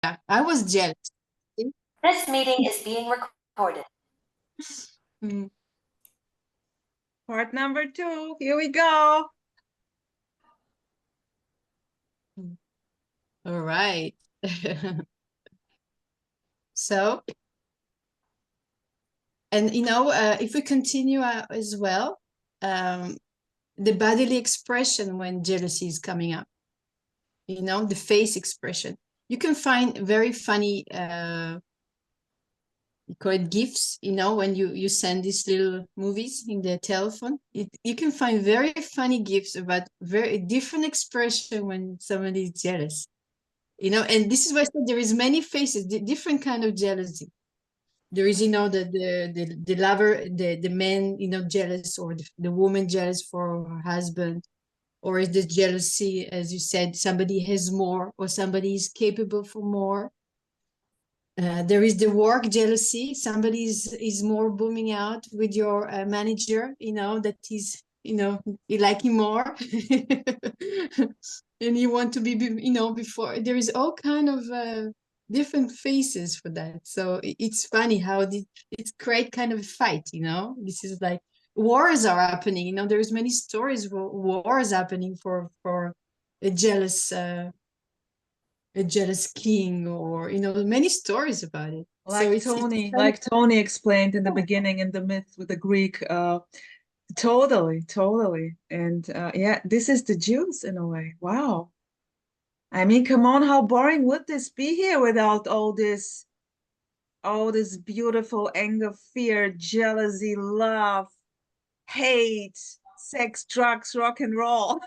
I was jealous. This meeting is being recorded. Part number 2. Here we go. All right. So, and you know, if we continue as well, the bodily expression when jealousy is coming up, you know, the face expression. You can find very funny, you call it GIFs, you know, when you send these little movies in the telephone, you can find very funny GIFs about very different expression when somebody is jealous, you know, and this is why I said there is many faces, different kind of jealousy. There is, you know, the lover, the man, you know, jealous, or the woman jealous for her husband, or is the jealousy, as you said, somebody has more or somebody is capable for more. There is the work jealousy. Somebody is more booming out with your manager, you know, that he's, you know, you like him more. And you want to be, you know, before. There is all kind of different faces for that. So it's funny how it's create kind of a fight, you know. This is like wars are happening, you know. There's many stories where wars happening for a jealous king, or you know, many stories about it. Like So Toni, like Toni explained in the beginning in the myth with the Greek. Totally. And yeah, this is the juice in a way. Wow. I mean, come on, how boring would this be here without all this beautiful anger, fear, jealousy, love, hate, sex, drugs, rock and roll.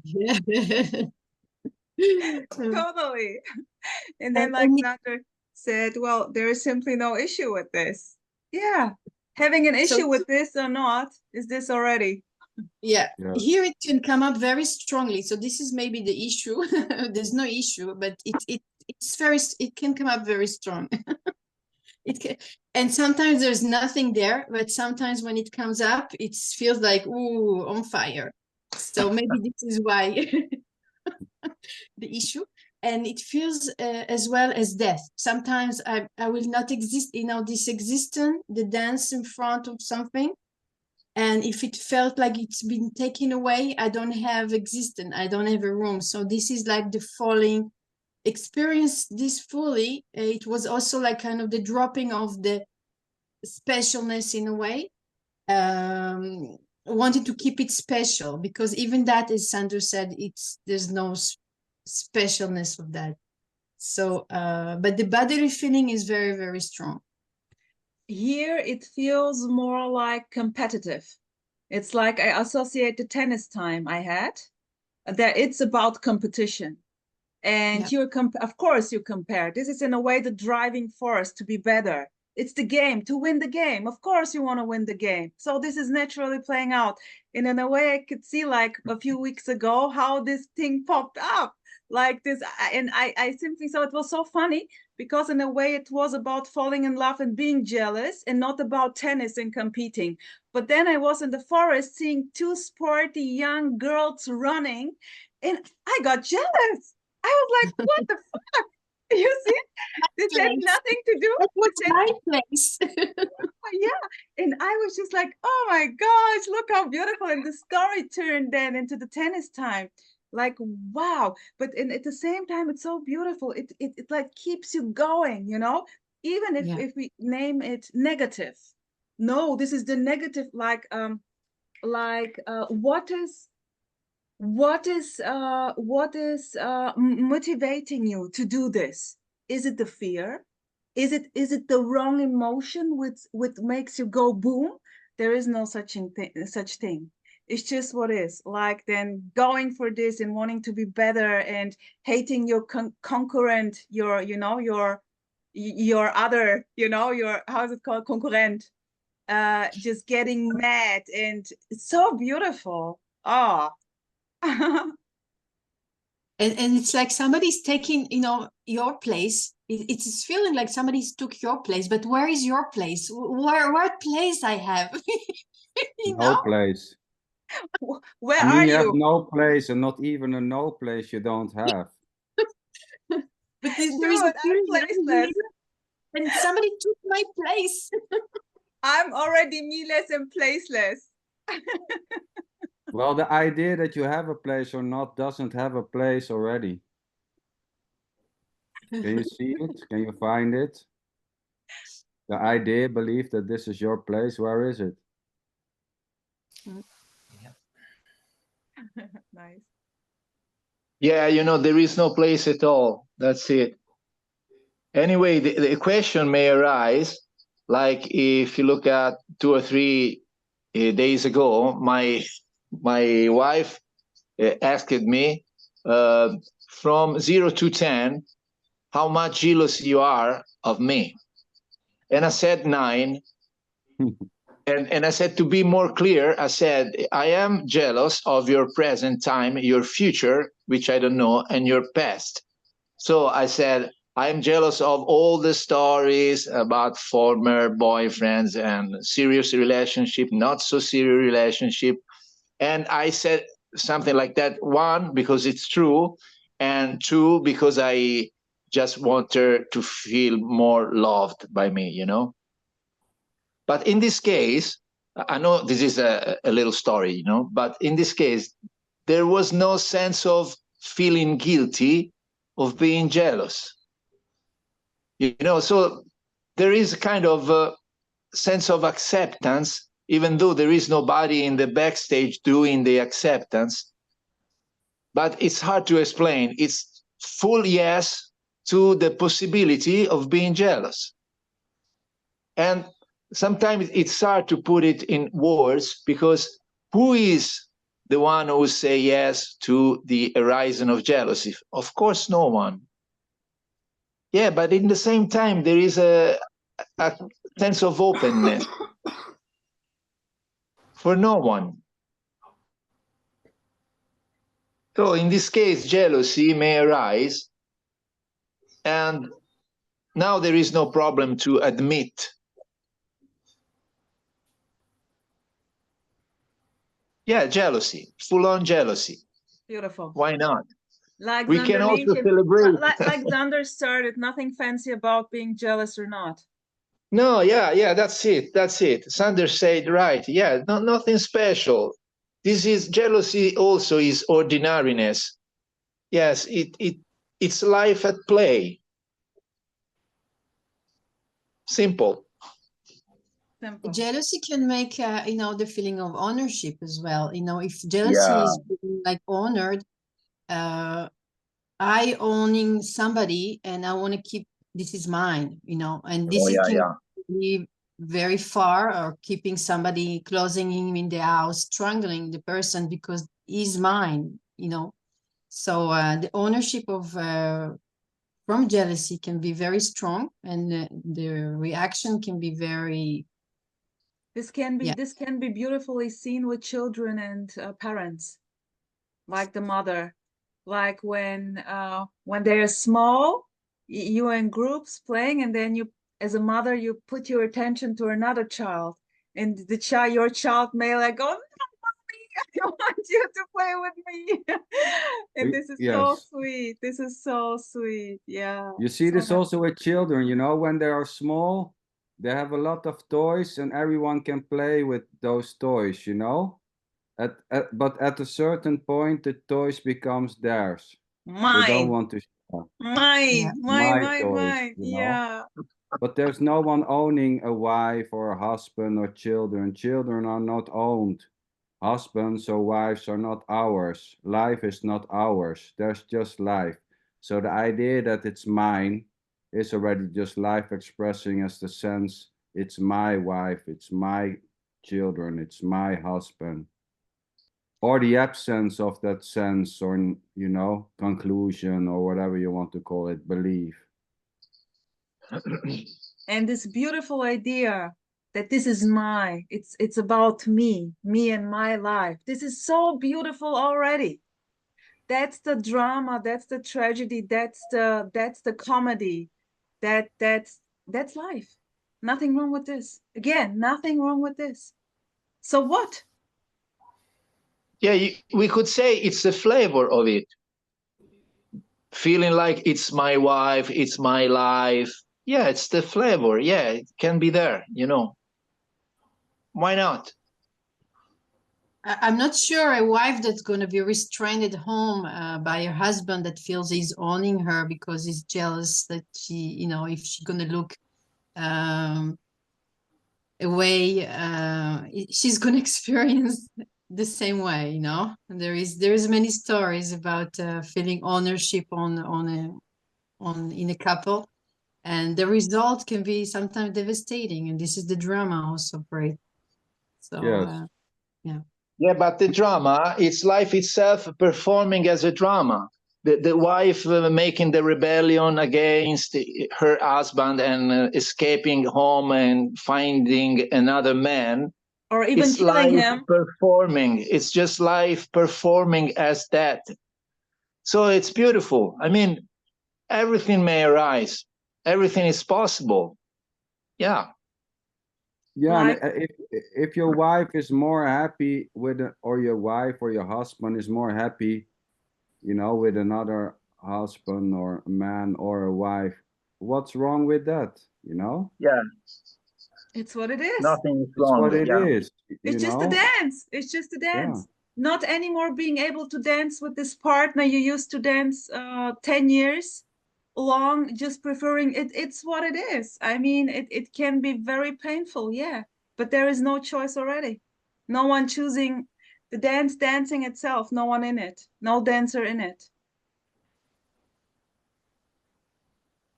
yeah. Totally. And then like Nader said, well, there is simply no issue with this. Yeah. Having an issue with this or not, is this already? Yeah. Here it can come up very strongly. So this is maybe the issue. There's no issue, but it can come up very strong. It can, and sometimes there's nothing there, but sometimes when it comes up, it feels like, ooh, on fire. So maybe this is why the issue. And it feels as well as death. Sometimes I will not exist, you know, this existence, the dance in front of something. And if it felt like it's been taken away, I don't have existence, I don't have a room. So this is like the falling, experience this fully. It was also like kind of the dropping of the specialness in a way. Wanted to keep it special, because even that, as Sandra said, there's no specialness of that. So but the bodily feeling is very, very strong. Here it feels more like competitive. It's like I associate the tennis time I had, that it's about competition. And of course you compare. This is in a way the driving force to be better. It's the game, to win the game. Of course you want to win the game. So this is naturally playing out. And in a way I could see like a few weeks ago how this thing popped up like this. And I simply thought it was so funny, because in a way it was about falling in love and being jealous, and not about tennis and competing. But then I was in the forest seeing two sporty young girls running, and I got jealous. I was like, what the fuck? You see? This had nothing to do with my place. Yeah. And I was just like, oh my gosh, look how beautiful. And the story turned then into the tennis time. Like, wow. But at the same time, it's so beautiful. It like keeps you going, you know? Even if we name it negative. No, this is the negative, like what is motivating you to do this? Is it the fear? Is it the wrong emotion which makes you go boom? There is no such thing. It's just what is, like then going for this and wanting to be better and hating your concurrent, your other, your, how's it called, concurrent, just getting mad. And it's so beautiful. Oh. And it's like somebody's taking, you know, your place. It's feeling like somebody's took your place, but where is your place? What place I have? No place. Where are you? You have no place, and not even a no place you don't have. But there is a Dude, I'm placeless. and somebody took my place. I'm already me-less and placeless. Well, the idea that you have a place or not doesn't have a place already. Can you see it? Can you find it? The idea, belief that this is your place, where is it? Nice. Yeah, you know, there is no place at all. That's it. Anyway, the question may arise, like if you look at 2 or 3 days ago, my wife asked me from 0 to 10, how much jealous you are of me. And I said 9. And I said, to be more clear, I said, I am jealous of your present time, your future, which I don't know, and your past. So I said, I am jealous of all the stories about former boyfriends and serious relationship, not so serious relationship. And I said something like that, 1, because it's true, and 2, because I just want her to feel more loved by me, you know? But in this case, I know this is a little story, you know, but in this case, there was no sense of feeling guilty of being jealous. You know, so there is a kind of sense of acceptance, even though there is nobody in the backstage doing the acceptance. But it's hard to explain. It's full yes to the possibility of being jealous. And sometimes it's hard to put it in words, because who is the one who say yes to the horizon of jealousy? Of course, no one. Yeah, but in the same time, there is a sense of openness for no one. So in this case, jealousy may arise, and now there is no problem to admit. Yeah, jealousy, full-on jealousy. Beautiful. Why not? Like We Xander can also Lincoln, celebrate. like Xander started, nothing fancy about being jealous or not. No, yeah, that's it. Sander said right. Yeah, nothing special. This is jealousy. Also, is ordinariness. Yes, it's life at play. Simple. Simple. Jealousy can make you know, the feeling of ownership as well. You know, if jealousy Yeah. is being, like, honored, I owning somebody and I want to keep, this is mine, you know, and this Oh, is yeah, can yeah. be very far, or keeping somebody, closing him in the house, strangling the person because he's mine, you know. So the ownership of from jealousy can be very strong, and the reaction can be very, This can be yeah. this can be beautifully seen with children and parents, like the mother, like when they're small, you are in groups playing, and then you, as a mother, you put your attention to another child, and your child may like, oh no, mommy, I want you to play with me. And this is so Yes. sweet. This is so sweet. Yeah. You see so this also with children, you know, when they are small, they have a lot of toys and everyone can play with those toys, you know? But at a certain point, the toys becomes theirs. They don't Mine, want to share. Yeah. My toys, mine. you know? Yeah. But there's no one owning a wife or a husband or children. Children are not owned. Husbands or wives are not ours. Life is not ours. There's just life. So the idea that it's mine is already just life expressing as the sense it's my wife, it's my children, it's my husband. Or the absence of that sense, or, you know, conclusion, or whatever you want to call it, belief. And this beautiful idea that this is it's about me and my life. This is so beautiful already. That's the drama, that's the tragedy, that's the comedy. That's life. Nothing wrong with this. Again, nothing wrong with this. So what? Yeah, we could say it's the flavor of it. feeling like it's my wife, it's my life. Yeah, it's the flavor. Yeah, it can be there, you know. Why not? I'm not sure a wife that's going to be restrained at home by her husband that feels he's owning her because he's jealous that she, you know, if she's going to look away, she's going to experience the same way, you know. And there's many stories about feeling ownership in a couple, and the result can be sometimes devastating. And this is the drama also for it. So Yes. yeah. Yeah, but the drama, it's life itself performing as a drama. The wife making the rebellion against her husband and escaping home and finding another man. Or even It's killing life him. performing. It's just life performing as that. So it's beautiful. I mean, everything may arise. Everything is possible. Yeah. Yeah, Like- and if your wife is more happy with, or your wife or your husband is more happy, you know, with another husband or a man or a wife, what's wrong with that? You know? Yeah. It's what it is. Nothing is It's wrong. what it Yeah. is. It's You just a know? dance. It's just a Yeah. dance. Not anymore being able to dance with this partner you used to dance 10 years long, just preferring it. It's what it is. I mean, it can be very painful, yeah. But there is no choice already. No one choosing the dancing itself. No one in it. No dancer in it.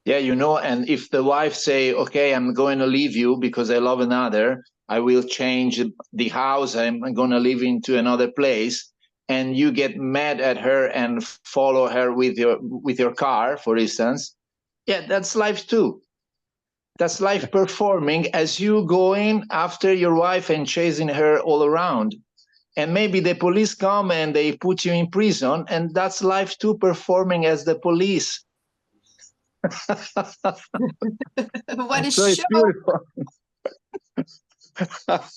Yeah, you know, and if the wife say, okay, I'm going to leave you because I love another, I will change the house, I'm going to live into another place, and you get mad at her and follow her with your car, for instance, yeah, that's life too. That's life performing as you going after your wife and chasing her all around. And maybe the police come and they put you in prison, and that's life too, performing as the police. What a So it's show! beautiful.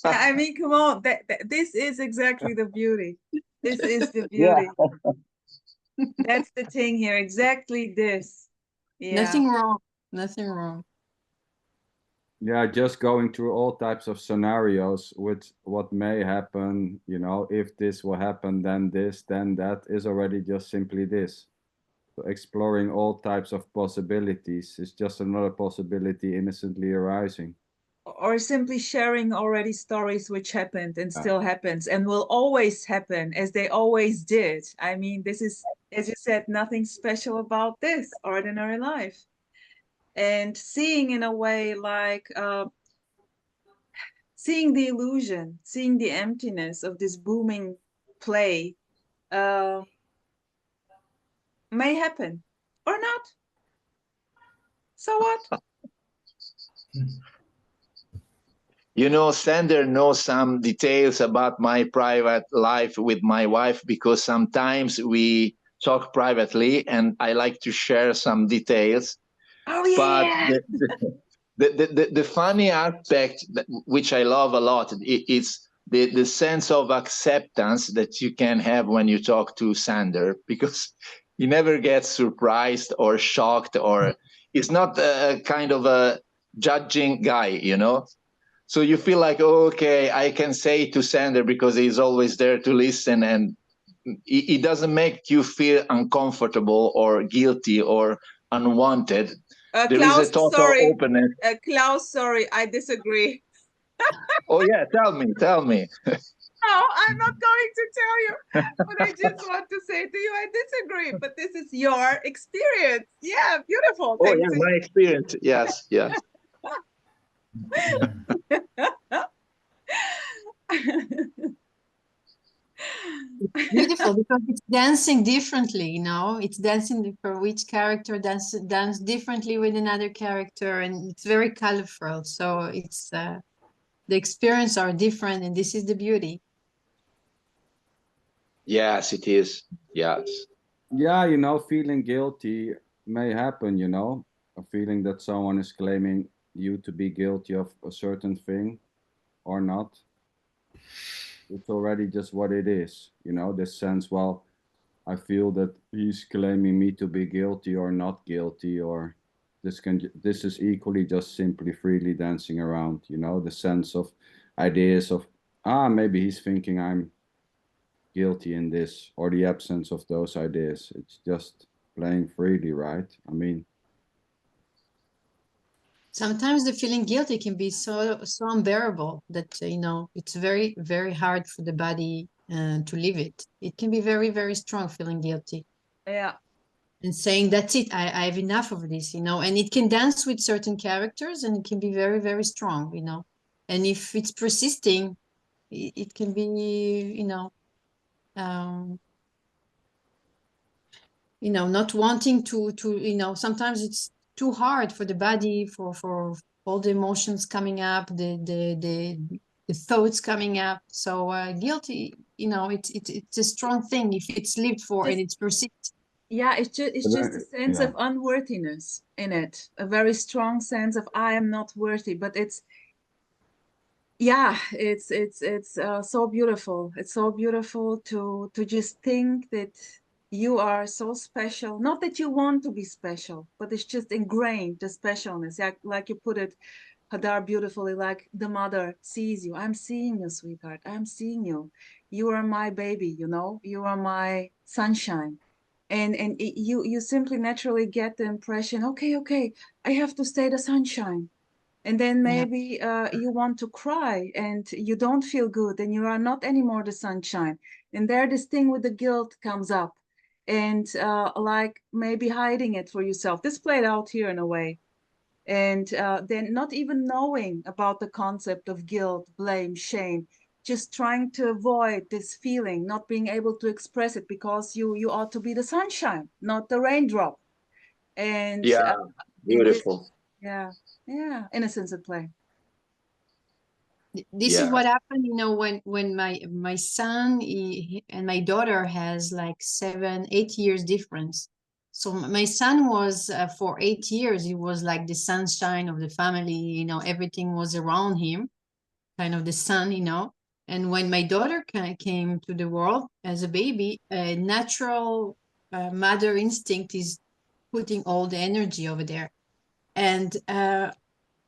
I mean, come on. This is exactly the beauty. This is the beauty. Yeah. That's the thing here. Exactly this. Yeah. Nothing wrong. Nothing wrong. Yeah, just going through all types of scenarios with what may happen, you know, if this will happen, then this, then that, is already just simply this. So exploring all types of possibilities is just another possibility innocently arising. Or simply sharing already stories which happened and Yeah. still happens and will always happen as they always did. I mean, this is, as you said, nothing special about this ordinary life. And seeing in a way like seeing the illusion, seeing the emptiness of this booming play may happen or not. So what? You know, Sander knows some details about my private life with my wife because sometimes we talk privately and I like to share some details. Oh yeah. But the funny aspect, which I love a lot, is the sense of acceptance that you can have when you talk to Sander, because he never gets surprised or shocked, or he's not a kind of a judging guy, you know? So you feel like, oh, okay, I can say to Sander because he's always there to listen, and he doesn't make you feel uncomfortable or guilty or unwanted. There is a Klaus, total sorry. openness. Klaus, sorry, I disagree. Oh yeah, tell me. No, I'm not going to tell you. But I just want to say to you, I disagree. But this is your experience. Yeah, beautiful. Oh Thanks. yeah, my experience. Yes. Beautiful, because it's dancing differently, you know. It's dancing for each character, dance differently with another character, and it's very colorful. So it's the experience are different, and this is the beauty. Yes, it is. Yes. Yeah, you know, feeling guilty may happen, you know, a feeling that someone is claiming you to be guilty of a certain thing or not. It's already just what it is, you know, this sense, well, I feel that he's claiming me to be guilty or not guilty, or this is equally just simply freely dancing around, you know, the sense of ideas of, maybe he's thinking I'm guilty in this, or the absence of those ideas. It's just playing freely, right? I mean, sometimes the feeling guilty can be so unbearable that you know, it's very, very hard for the body to live it. It can be very, very strong, feeling guilty. Yeah. And saying, that's it, I have enough of this, you know. And it can dance with certain characters, and it can be very, very strong, you know. And if it's persisting, it can be, you know, not wanting to, you know, sometimes it's too hard for the body, for all the emotions coming up, the thoughts coming up. So guilty, you know, it's a strong thing if it's lived for and it's persists. Yeah, it's just a sense of unworthiness in it, a very strong sense of I am not worthy. But it's, yeah, it's so beautiful. It's so beautiful to just think that you are so special. Not that you want to be special, but it's just ingrained, the specialness. Like you put it, Hadar, beautifully, like the mother sees you. I'm seeing you, sweetheart. I'm seeing you. You are my baby, you know. You are my sunshine. And you simply naturally get the impression, okay, I have to stay the sunshine. And then maybe you want to cry and you don't feel good and you are not anymore the sunshine. And there this thing with the guilt comes up, and like maybe hiding it for yourself. This played out here in a way. And then not even knowing about the concept of guilt, blame, shame, just trying to avoid this feeling, not being able to express it because you ought to be the sunshine, not the raindrop. And Yeah, beautiful. yeah, innocence at play. This is what happened, you know, when my son and my daughter has like 7-8 years difference. So my son was for 8 years, he was like the sunshine of the family, you know, everything was around him, kind of the sun, you know. And when my daughter came to the world as a baby, a natural mother instinct is putting all the energy over there. And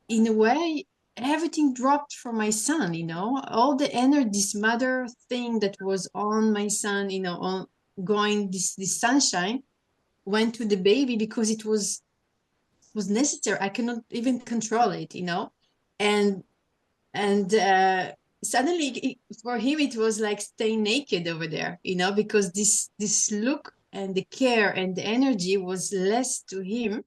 in a way, everything dropped from my son, you know, all the energy, this mother thing that was on my son, you know, on going this sunshine went to the baby because it was necessary. I cannot even control it, you know. And suddenly for him it was like staying naked over there, you know, because this look and the care and the energy was less to him.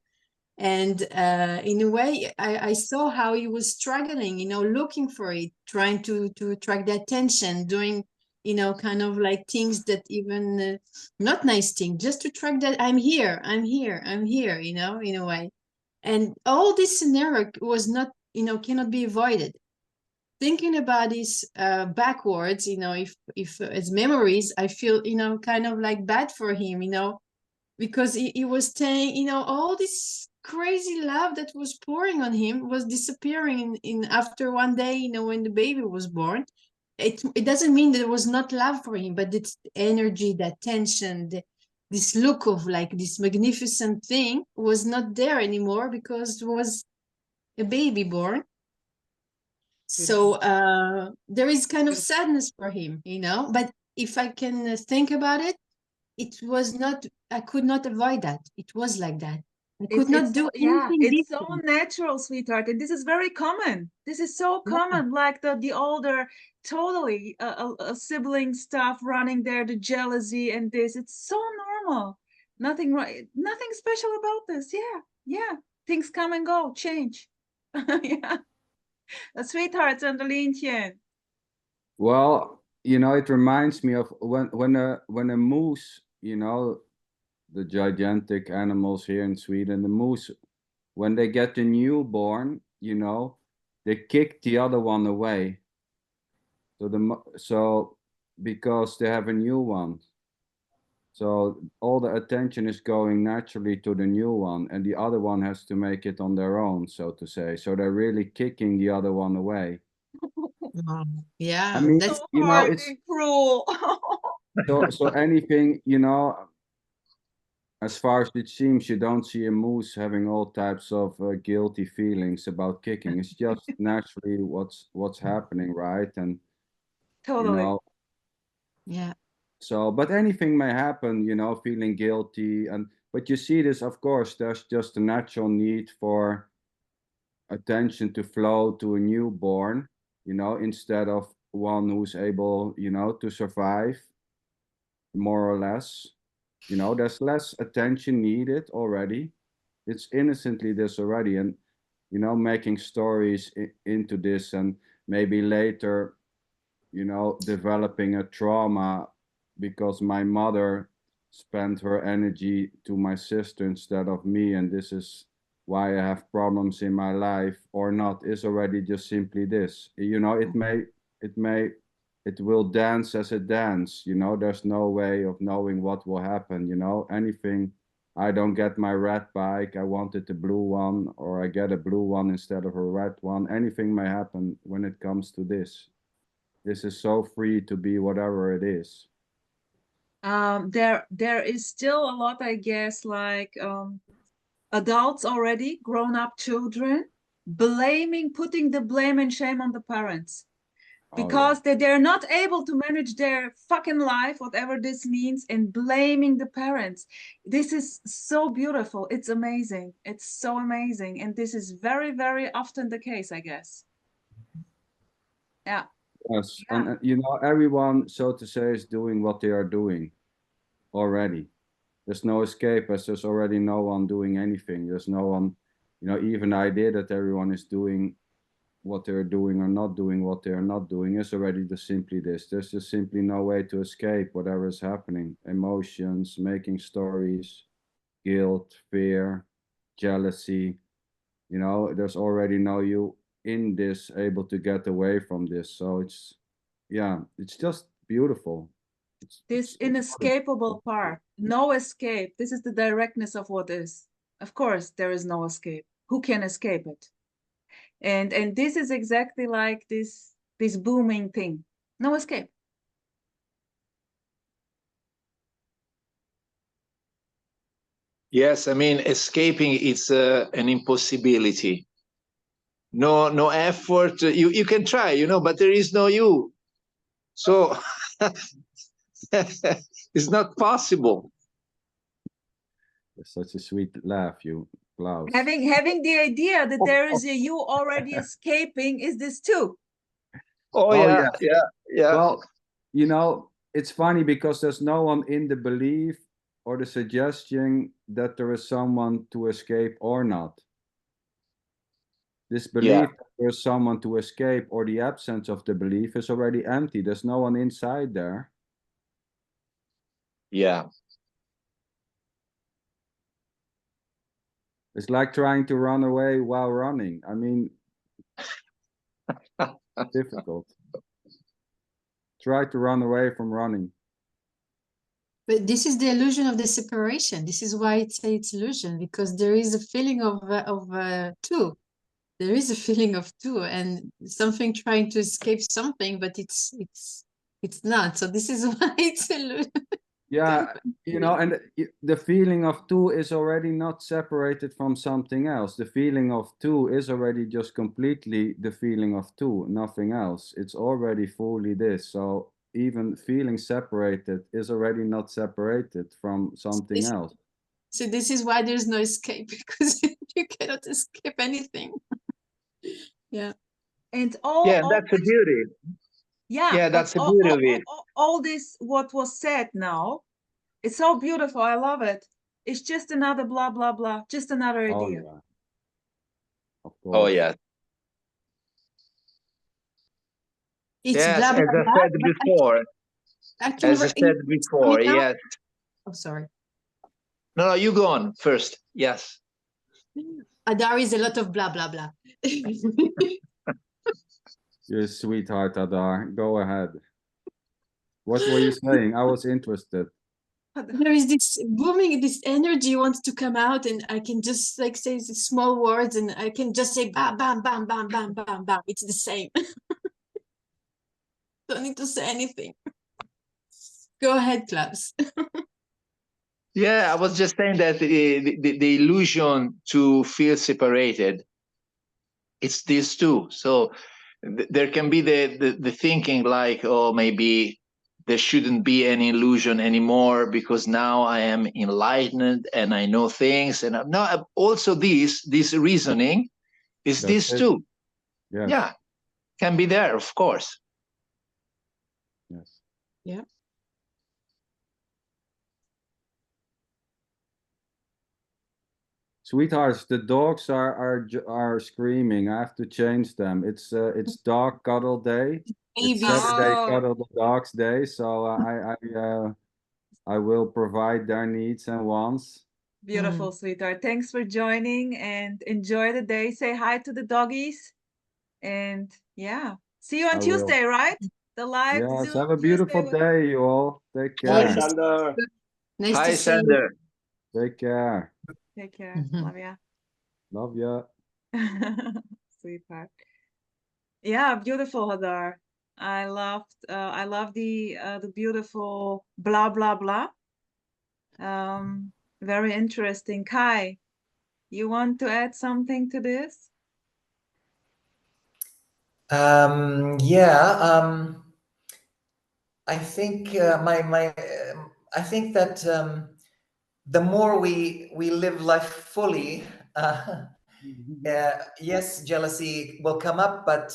And in a way I saw how he was struggling, you know, looking for it, trying to attract the attention, doing, you know, kind of like things that even not nice things, just to track that I'm here, you know, in a way. And all this scenario was not, you know, cannot be avoided. Thinking about this backwards, you know, if as memories, I feel, you know, kind of like bad for him, you know, because he was saying, you know, all this crazy love that was pouring on him was disappearing in after one day, you know, when the baby was born. It doesn't mean that there was not love for him, but it's the energy, the attention, this look of like this magnificent thing was not there anymore because there was a baby born. So there is kind of sadness for him, you know. But if I can think about it, it was not, I could not avoid that. It was like that. I could not do anything it's different. so natural, sweetheart, and this is very common. This is so common, like the older, totally a sibling stuff running there, the jealousy and this. It's so normal. Nothing right, nothing special about this. Yeah, things come and go, change. Yeah, sweethearts and the Lientjen. well, you know, it reminds me of when a moose, you know, the gigantic animals here in Sweden, the moose, when they get a newborn, you know, they kick the other one away. So because they have a new one. So all the attention is going naturally to the new one, and the other one has to make it on their own, so to say. So they're really kicking the other one away. Yeah, I mean, that's you know, it's cruel. So anything, you know, as far as it seems, you don't see a moose having all types of guilty feelings about kicking. It's just naturally what's happening, right? And Totally. you know, Yeah. so, but anything may happen, you know, feeling guilty, and but you see this, of course, there's just a natural need for attention to flow to a newborn, you know, instead of one who's able, you know, to survive, more or less. You know, there's less attention needed already. It's innocently this already, and you know, making stories into this, and maybe later, you know, developing a trauma because my mother spent her energy to my sister instead of me, and this is why I have problems in my life or not, is already just simply this. You know, it will dance as it dance, you know, there's no way of knowing what will happen, you know, anything. I don't get my red bike, I wanted a blue one, or I get a blue one instead of a red one. Anything may happen when it comes to this. This is so free to be whatever it is. There is still a lot, I guess, like adults already, grown-up children, putting the blame and shame on the parents. Because they're not able to manage their fucking life, whatever this means, and blaming the parents. This is so beautiful. It's amazing. It's so amazing. And this is very, very often the case, I guess. Yeah. Yes, and you know, everyone, so to say, is doing what they are doing already. There's no escape, as there's already no one doing anything. There's no one, you know, even the idea that everyone is doing what they're doing or not doing what they're not doing is already just simply this. There's just simply no way to escape whatever is happening. Emotions, making stories, guilt, fear, jealousy. You know, there's already no you in this able to get away from this. So it's, yeah, it's just beautiful. This inescapable part, no escape. This is the directness of what is. Of course, there is no escape. Who can escape it? And this is exactly like this booming thing. No escape. Yes, I mean, escaping it's an impossibility. No effort. You can try, you know, but there is no you. So it's not possible. It's such a sweet laugh, you, Claus. Having the idea that there is a you already escaping is this too. Oh yeah. Well, you know, it's funny because there's no one in the belief or the suggestion that there is someone to escape or not. This belief that there's someone to escape, or the absence of the belief, is already empty. There's no one inside there. Yeah. It's like trying to run away while running. I mean, difficult. Try to run away from running. But this is the illusion of the separation. This is why it's illusion, because there is a feeling of two. There is a feeling of two, and something trying to escape something, but it's not. So this is why it's illusion. Yeah, you know, and the feeling of two is already not separated from something else. The feeling of two is already just completely the feeling of two, nothing else. It's already fully this. So even feeling separated is already not separated from something else. So this is why there's no escape, because you cannot escape anything. Yeah. And that's the beauty. Yeah, that's the beauty of it. All this, what was said now, it's so beautiful. I love it. It's just another blah, blah, blah. Just another idea. Yeah. Of course. Oh, yeah. It's yes, blah, blah, as I blah, said before. As I said before, yes. Oh, sorry. No, you go on first. Yes. Hadar is a lot of blah, blah, blah. You're a sweetheart, Hadar. Go ahead. What were you saying? I was interested. There is this booming, this energy wants to come out, and I can just like say these small words, and I can just say bam, bam, bam, bam, bam, bam, bam. It's the same. Don't need to say anything. Go ahead, Klaus. Yeah, I was just saying that the illusion to feel separated, it's this too. So there can be the thinking like, oh, maybe there shouldn't be any illusion anymore because now I am enlightened and I know things. And no, also this reasoning is That's this it. too. Yes. Yeah, can be there, of course. Yes. Yeah. Sweethearts, the dogs are screaming. I have to change them. It's dog cuddle day. It's Babies. Saturday Oh. cuddle the dogs day. So I will provide their needs and wants. Beautiful, sweetheart. Thanks for joining and enjoy the day. Say hi to the doggies. And yeah, see you on I will. Tuesday, right? The live Yes. Zoom Have a Tuesday beautiful with- day, you all. Take Hi, care. Sander. Nice Hi, to see you. Sander. Take care. Take care. Love ya. Love ya. Sweetheart. Yeah, beautiful, Hadar. I love the beautiful blah blah blah. Very interesting. Kai, you want to add something to this? Yeah, I think I think that the more we live life fully, yes, jealousy will come up, but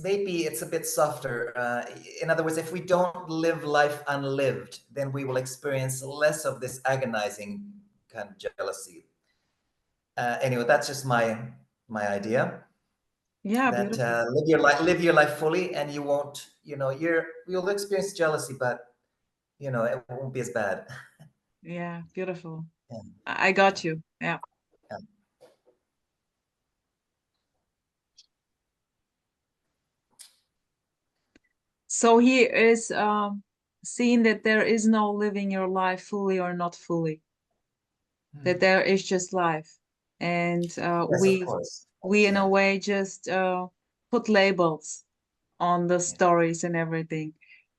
maybe it's a bit softer. In other words, if we don't live life unlived, then we will experience less of this agonizing kind of jealousy. Anyway, that's just my idea. Yeah, That beautiful. live your life fully, and you won't, you'll experience jealousy, but it won't be as bad. Yeah, beautiful. Yeah. I got you. Yeah. Yeah. So he is seeing that there is no living your life fully or not fully, that there is just life. And Yes, of course. we in a way just put labels on the stories and everything.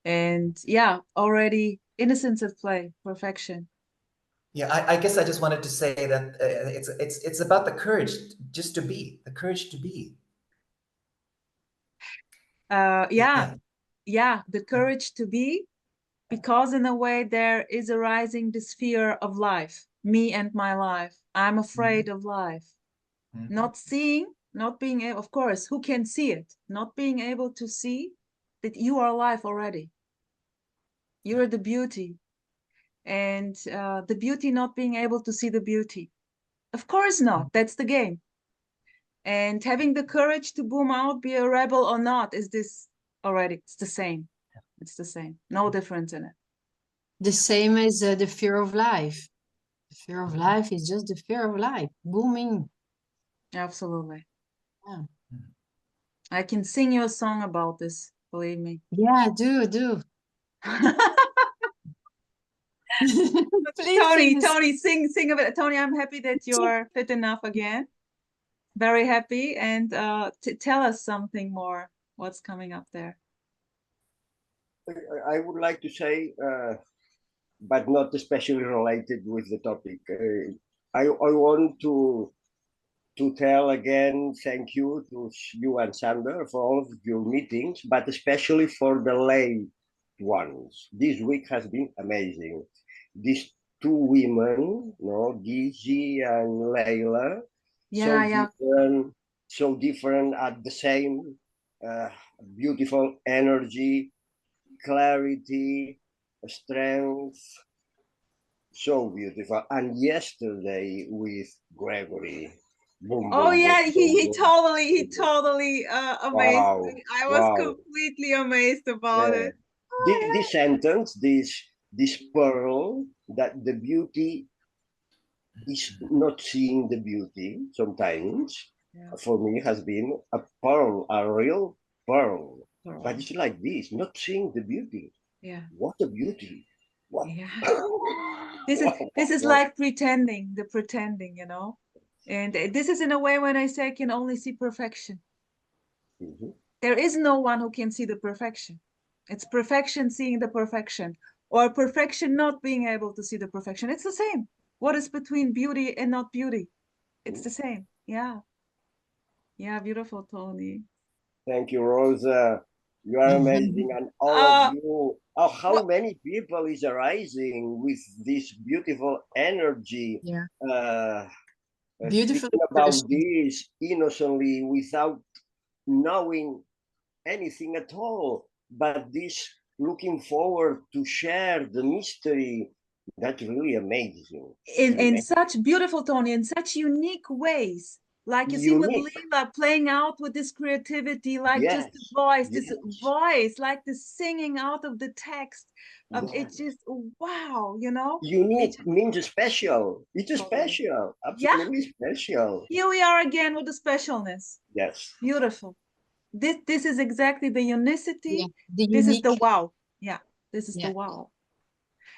And yeah, already innocence at play, perfection. Yeah, I guess I just wanted to say that it's about the courage just to be, the courage to be. Yeah, the courage to be, because in a way there is arising this fear of life, me and my life. I'm afraid of life. Not seeing, not being able, of course, who can see it? Not being able to see that you are alive already. You're the beauty. And the beauty not being able to see the beauty. Of course not. That's the game. And having the courage to boom out, be a rebel or not, is this already? It's the same. It's the same. No difference in it. The same as the fear of life. The fear of life is just the fear of life. Booming. Absolutely. Yeah. I can sing you a song about this, believe me. Yeah, do. Please Toni, sing a bit. Toni, I'm happy that you're fit enough again. Very happy. And tell us something more. What's coming up there? I would like to say, but not especially related with the topic. I want to tell again, thank you to you and Sander for all of your meetings, but especially for the late ones. This week has been amazing. These two women, Gigi and Leila, so different at the same beautiful energy, clarity, strength, so beautiful. And yesterday with Gregory, boom, Oh boom, yeah, boom, he boom, totally amazed wow, me. I was wow. completely amazed about Yeah. it. Oh, This sentence, this pearl, that the beauty is not seeing the beauty sometimes, for me has been a pearl, a real pearl. But it's like this, not seeing the beauty. Yeah. What a beauty. What? Yeah. This is like pretending, the pretending, And this is in a way when I say I can only see perfection. There is no one who can see the perfection. It's perfection seeing the perfection, or perfection not being able to see the perfection. It's the same. What is between beauty and not beauty? It's the same. Yeah. Yeah, beautiful, Toni. Thank you, Rosa. You are amazing, and all of you. Oh, how many people is arising with this beautiful energy? Yeah. Beautiful. Speaking about this innocently, without knowing anything at all, but this looking forward to share the mystery. That's really amazing. In such beautiful, Toni, in such unique ways. Like you see with Leela playing out with this creativity, like just the voice, this voice, like the singing out of the text. It's just, wow, you know? Unique means special. It's special, absolutely special. Here we are again with the specialness. Yes. Beautiful. This is exactly the unicity. The this is the wow. Yeah, this is the wow.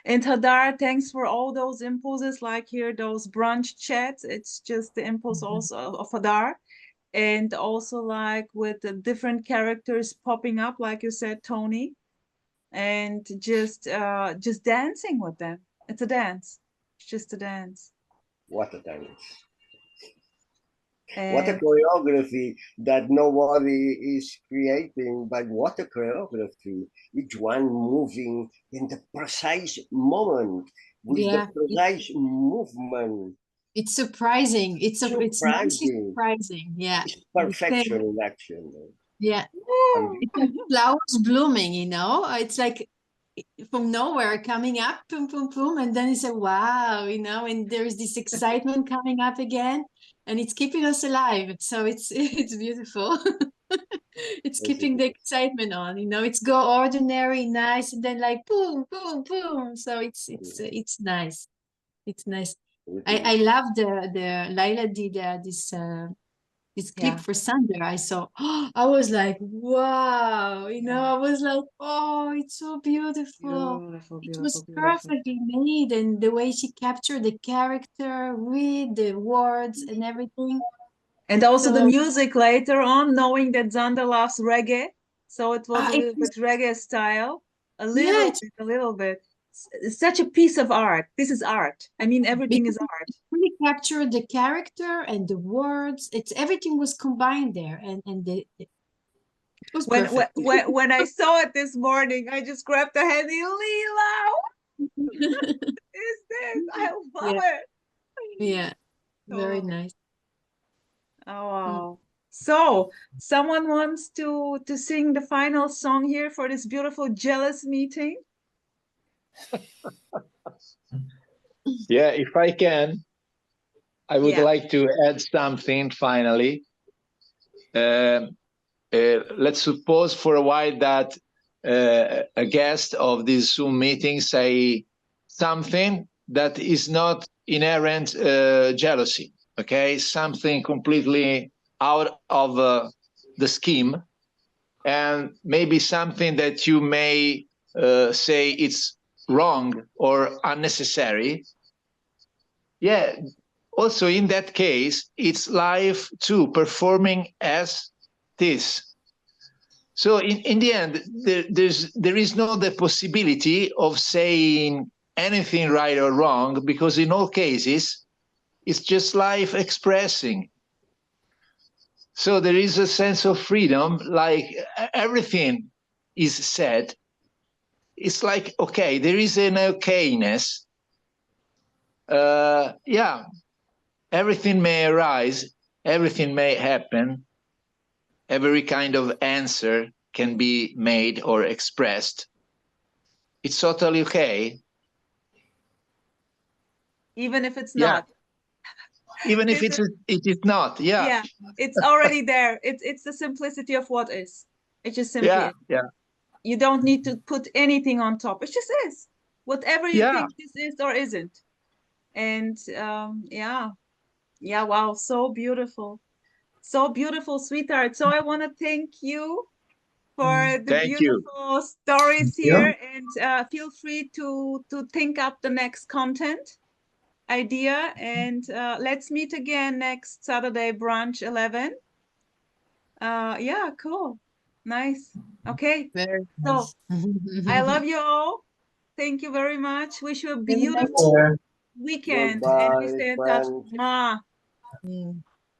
And Hadar, thanks for all those impulses, like here, those brunch chats. It's just the impulse also of Hadar. And also like with the different characters popping up, like you said, Toni. And just dancing with them. It's a dance. It's just a dance. What a dance. What a choreography that nobody is creating, but what a choreography. Each one moving in the precise moment with the precise movement. It's surprising. It's surprising. Yeah. It's perfection in action. Yeah. It's like flowers blooming, you know? It's like from nowhere coming up, boom, boom, boom. And then it's a wow, you know, and there's this excitement coming up again. And it's keeping us alive. So it's beautiful. It's keeping the excitement on, you know, it's go ordinary, nice, and then like boom, boom, boom. So it's nice. It's nice. I love the Laila did this clip for Sander. I saw, I was like, wow, you know, I was like, oh, it's so beautiful. It was perfectly made, and the way she captured the character with the words and everything. And also the music later on, knowing that Zander loves reggae. So it was a little bit reggae style. A little bit. It's such a piece of art. This is art. I mean, everything is art. Really captured the character and the words. Everything was combined there, and it was perfect. When I saw it this morning, I just grabbed the hand. Leela, what is this? I love it. Yeah, very nice. Oh wow. So someone wants to sing the final song here for this beautiful jealous meeting. Yeah, if I can, I would like to add something finally. Let's suppose for a while that a guest of this Zoom meeting say something that is not inherent jealousy, okay? Something completely out of the scheme, and maybe something that you may say it's wrong or unnecessary. Yeah, also in that case, it's life too, performing as this. So in the end, there is no the possibility of saying anything right or wrong, because in all cases, it's just life expressing. So there is a sense of freedom, like everything is said. It's like, okay, there is an okayness. Yeah, everything may arise, everything may happen, every kind of answer can be made or expressed. It's totally okay. Even if it's not. Even if it is not, yeah, it's already there. It's the simplicity of what is. It just simply is. You don't need to put anything on top. It just is. Whatever you think this is or isn't. And yeah, wow, so beautiful. So beautiful, sweetheart. So I want to thank you for the beautiful stories here, and feel free to think up the next content idea, and let's meet again next Saturday brunch 11. Yeah, cool. Nice. Okay. Very So nice. I love you all. Thank you very much. Wish you a beautiful weekend and we Goodbye, stay in touch. friends. Mwah. Mm.